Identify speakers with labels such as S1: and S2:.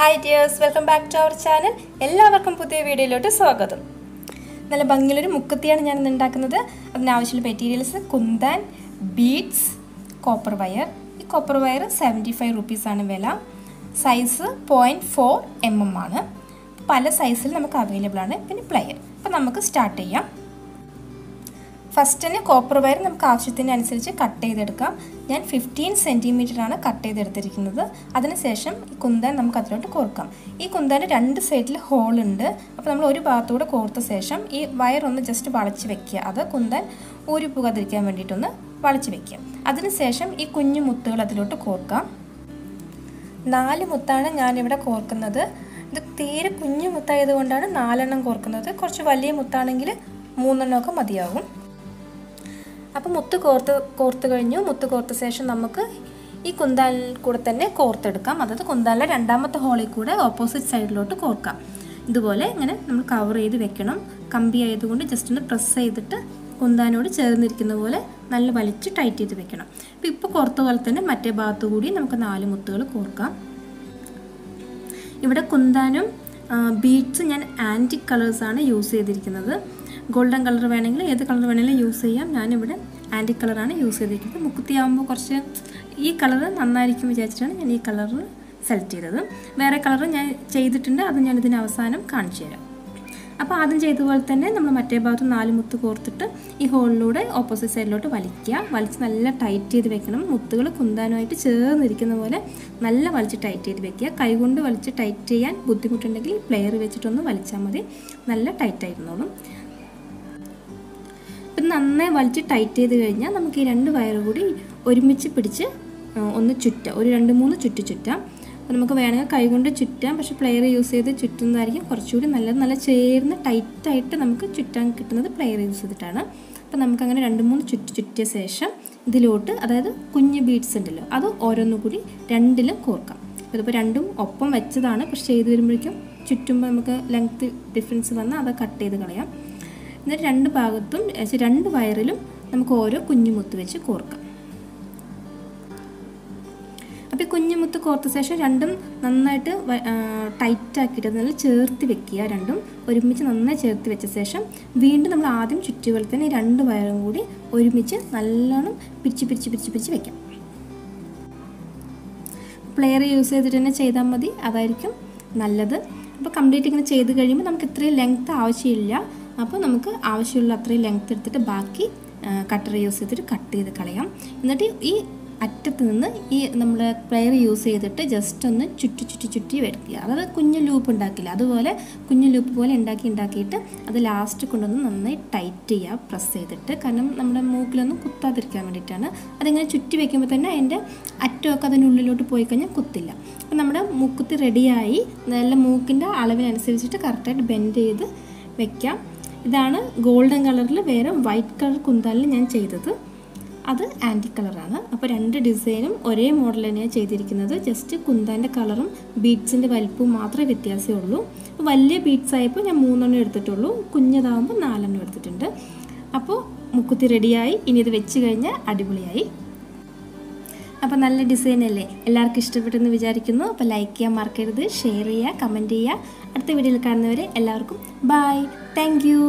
S1: Hi dears, welcome back to our channel. എല്ലാവർക്കും പുതിയ വീഡിയോയിലോട്ട് സ്വാഗതം. നല്ല ഭംഗിയുള്ളൊരു മുക്കുത്തിയാണ് ഞാൻ ഇന്ന് ഉണ്ടാക്കുന്നത്. അതിനാവശ്യമുള്ള മെറ്റീരിയൽസ് കുന്താൻ, ബീഡ്സ്, കോപ്പർ വയർ. ഈ കോപ്പർ വയർ 75 rupees ആണ് വില. സൈസ് 0.4 mm ആണ്. പല സൈസിൽ നമുക്ക് അവൈലബിൾ ആണ്. പിന്നെ പ്ലെയർ. അപ്പോൾ നമുക്ക് സ്റ്റാർട്ട് ചെയ്യാം. ഫസ്റ്റ് തന്നെ കോപ്പർ വയർ നമുക്ക് ആവശ്യത്തിനനുസരിച്ച് കട്ട് ചെയ്തെടുക്കാം. ഞാൻ 15 cm ആണ് കട്ട് ചെയ്തെടുത്തിരിക്കുന്നത്. അതിനുശേഷം ഈ കുന്താൻ നമുക്ക് അതിലോട്ട് കോർക്കാം. ഈ കുന്താൻ്റെ രണ്ട് സൈഡിൽ ഹോൾ ഉണ്ട്. അപ്പോൾ നമ്മൾ ഒരു ഭാഗത്തൂടെ കോർത്ത ശേഷം ഈ വയർ ഒന്ന് ജസ്റ്റ് വളച്ച് വെക്കുക. അത് കുന്താൻ ഊരി പോകാതിരിക്കാൻ വേണ്ടിയിട്ടൊന്ന് വളച്ച് വെക്കുക. അതിനുശേഷം ഈ കുഞ്ഞു മുത്തുകൾ അതിലോട്ട് കോർക്കാം. 4 മുത്താണ് ഞാനിവിടെ കോർക്കുന്നത്. ഇത് തീരെ കുഞ്ഞു മുത്തായതുകൊണ്ടാണ് 4 എണ്ണം കോർക്കുന്നത്. കുറച്ച് വലിയ മുത്താണെങ്കിൽ 3 എണ്ണമൊക്കെ മതിയാകും. അപ്പോൾ മുത്ത് കോർത്ത് കഴിഞ്ഞു. മുത്ത് കോർത്ത ശേഷം നമുക്ക് ഈ കുന്താനിൽ കൂടെ തന്നെ കോർത്തെടുക്കാം. അതായത് കുന്താനിലെ രണ്ടാമത്തെ ഹോളിൽ കൂടെ ഓപ്പോസിറ്റ് സൈഡിലോട്ട് കോർക്കാം. ഇതുപോലെ ഇങ്ങനെ നമ്മൾ കവർ ചെയ്ത് വെക്കണം. കമ്പി ആയതുകൊണ്ട് ജസ്റ്റ് ഒന്ന് പ്രസ് ചെയ്തിട്ട് കുന്താനോട് ചേർന്നിരിക്കുന്ന പോലെ നല്ല വലിച്ച് ടൈറ്റ് ചെയ്ത് വെക്കണം. അപ്പോൾ ഇപ്പോൾ കോർത്ത പോലെ തന്നെ മറ്റേ ഭാഗത്തു കൂടി നമുക്ക് 4 മുത്തുകൾ കോർക്കാം. ഇവിടെ കുന്താനും ബീഡ്സും ഞാൻ ആൻറ്റിക് കളേഴ്സാണ് യൂസ് ചെയ്തിരിക്കുന്നത്. ഗോൾഡൻ കളർ വേണമെങ്കിൽ ഏത് കളർ വേണമെങ്കിലും യൂസ് ചെയ്യാം. ഞാനിവിടെ ആൻറ്റിക് കളറാണ് യൂസ് ചെയ്തിരിക്കുന്നത്. മുക്കുത്തിയാകുമ്പോൾ കുറച്ച് ഈ കളർ നന്നായിരിക്കും വിചാരിച്ചിട്ടാണ് ഞാൻ ഈ കളർ സെലക്ട് ചെയ്തത്. വേറെ കളർ ഞാൻ ചെയ്തിട്ടുണ്ട്. അത് ഞാൻ ഇതിന് അവസാനം കാണിച്ചു തരാം. അപ്പോൾ ആദ്യം ചെയ്തതുപോലെ തന്നെ നമ്മൾ മറ്റേ ഭാഗത്ത് 4 മുത്ത് കോർത്തിട്ട് ഈ ഹോളിലൂടെ ഓപ്പോസിറ്റ് സൈഡിലോട്ട് വലിക്കുക. വലിച്ച് നല്ല ടൈറ്റ് ചെയ്ത് വെക്കണം. മുത്തുകൾ കുന്താനുമായിട്ട് ചേർന്നിരിക്കുന്ന പോലെ നല്ല വലിച്ച് ടൈറ്റ് ചെയ്ത് വെക്കുക. കൈകൊണ്ട് വലിച്ച് ടൈറ്റ് ചെയ്യാൻ ബുദ്ധിമുട്ടുണ്ടെങ്കിൽ പ്ലെയർ വെച്ചിട്ടൊന്ന് വലിച്ചാൽ മതി. നല്ല ടൈറ്റായിരുന്നോളും. ഇപ്പം നന്നായി വലിച്ച് ടൈറ്റ് ചെയ്ത് കഴിഞ്ഞാൽ നമുക്ക് ഈ 2 വയർ കൂടി ഒരുമിച്ച് പിടിച്ച് ഒന്ന് ചുറ്റാം. ഒരു 2-3 ചുറ്റാം. അപ്പോൾ നമുക്ക് വേണമെങ്കിൽ കൈകൊണ്ട് ചുറ്റാം. പക്ഷേ പ്ലെയർ യൂസ് ചെയ്ത് ചുറ്റുന്നതായിരിക്കും കുറച്ചുകൂടി നല്ല ചേർന്ന് ടൈറ്റായിട്ട് നമുക്ക് ചുറ്റാൻ കിട്ടുന്നത് പ്ലെയർ യൂസ് ചെയ്തിട്ടാണ്. അപ്പോൾ നമുക്കങ്ങനെ 2-3 ചുറ്റിയ ശേഷം ഇതിലോട്ട്, അതായത് കുഞ്ഞ് ബീഡ്സ് ഉണ്ടല്ലോ, അത് ഓരോന്നും കൂടി 2ലും കോർക്കാം. ഇതിപ്പോൾ 2ഉം ഒപ്പം വെച്ചതാണ്. പക്ഷേ ചെയ്ത് വരുമ്പോഴേക്കും ചുറ്റുമ്പോൾ നമുക്ക് ലെങ്ത്ത് ഡിഫറൻസ് വന്നാൽ അത് കട്ട് ചെയ്ത് കളയാം. എന്നിട്ട് 2 ഭാഗത്തും 2 വയറിലും നമുക്ക് ഓരോ കുഞ്ഞുമുത്ത് വെച്ച് കോർക്കാം. അപ്പോൾ ഈ കുഞ്ഞുമുത്ത് കോർത്ത ശേഷം 2ഉം നന്നായിട്ട് ടൈറ്റാക്കിയിട്ട് നല്ല ചേർത്ത് വെക്കുക. 2ഉം ഒരുമിച്ച് നന്നായി ചേർത്ത് വെച്ച ശേഷം വീണ്ടും നമ്മൾ ആദ്യം ചുറ്റിയ പോലെ തന്നെ 2 വയറും കൂടി ഒരുമിച്ച് നല്ലോണം പിരിച്ച് വെക്കാം. പ്ലെയർ യൂസ് ചെയ്തിട്ട് തന്നെ ചെയ്താൽ മതി, അതായിരിക്കും നല്ലത്. അപ്പോൾ കംപ്ലീറ്റ് ഇങ്ങനെ ചെയ്ത് കഴിയുമ്പോൾ നമുക്ക് ഇത്രയും ലെങ്ത്ത് ആവശ്യമില്ല. അപ്പോൾ നമുക്ക് ആവശ്യമുള്ള അത്രയും ലെങ്ത്ത് എടുത്തിട്ട് ബാക്കി കട്ടർ യൂസ് ചെയ്തിട്ട് കട്ട് ചെയ്ത് കളയാം. എന്നിട്ട് ഈ അറ്റത്ത് നിന്ന് ഈ നമ്മൾ പ്ലെയർ യൂസ് ചെയ്തിട്ട് ജസ്റ്റ് ഒന്ന് ചുറ്റി വെക്കുക. അതായത് കുഞ്ഞു ലൂപ്പ് ഉണ്ടാക്കില്ല, അതുപോലെ കുഞ്ഞു ലൂപ്പ് പോലെ ഉണ്ടാക്കിയിട്ട് അത് ലാസ്റ്റ് കൊണ്ടൊന്ന് നന്നായി ടൈറ്റ് ചെയ്യുക പ്രസ് ചെയ്തിട്ട്. കാരണം നമ്മുടെ മൂക്കിലൊന്നും കുത്താതിരിക്കാൻ വേണ്ടിയിട്ടാണ്. അതിങ്ങനെ ചുറ്റി വയ്ക്കുമ്പോൾ തന്നെ അതിൻ്റെ അറ്റമൊക്കെ അതിനുള്ളിലോട്ട് പോയി കഴിഞ്ഞാൽ കുത്തില്ല. അപ്പോൾ നമ്മുടെ മൂക്കുത്തി റെഡിയായി. നല്ല മൂക്കിൻ്റെ അളവിനനുസരിച്ചിട്ട് കറക്റ്റായിട്ട് ബെൻഡ് ചെയ്ത് വെക്കാം. ഇതാണ് ഗോൾഡൻ കളറിൽ. വേറെ വൈറ്റ് കളർ കുന്താനിൽ ഞാൻ ചെയ്തത് അത് ആൻറ്റിക് കളറാണ്. അപ്പോൾ 2 ഡിസൈനും ഒരേ മോഡൽ തന്നെയാണ് ചെയ്തിരിക്കുന്നത്. ജസ്റ്റ് കുന്താൻ്റെ കളറും ബീഡ്സിൻ്റെ വലിപ്പവും മാത്രമേ വ്യത്യാസമുള്ളൂ. വലിയ ബീഡ്സ് ആയപ്പോൾ ഞാൻ 3 എണ്ണം എടുത്തിട്ടുള്ളൂ. കുഞ്ഞതാകുമ്പോൾ 4 എണ്ണം എടുത്തിട്ടുണ്ട്. അപ്പോൾ മുക്കുത്തി റെഡിയായി. ഇനി ഇത് വെച്ച് കഴിഞ്ഞാൽ അടിപൊളിയായി. അപ്പോൾ നല്ല ഡിസൈൻ അല്ലേ? എല്ലാവർക്കും ഇഷ്ടപ്പെട്ടെന്ന് വിചാരിക്കുന്നു. അപ്പോൾ ലൈക്ക് ചെയ്യാൻ മറക്കരുത്, ഷെയർ ചെയ്യുക, കമൻറ്റ് ചെയ്യുക. അടുത്ത വീഡിയോയിൽ കാണുന്നവരെ എല്ലാവർക്കും ബൈ. Thank you.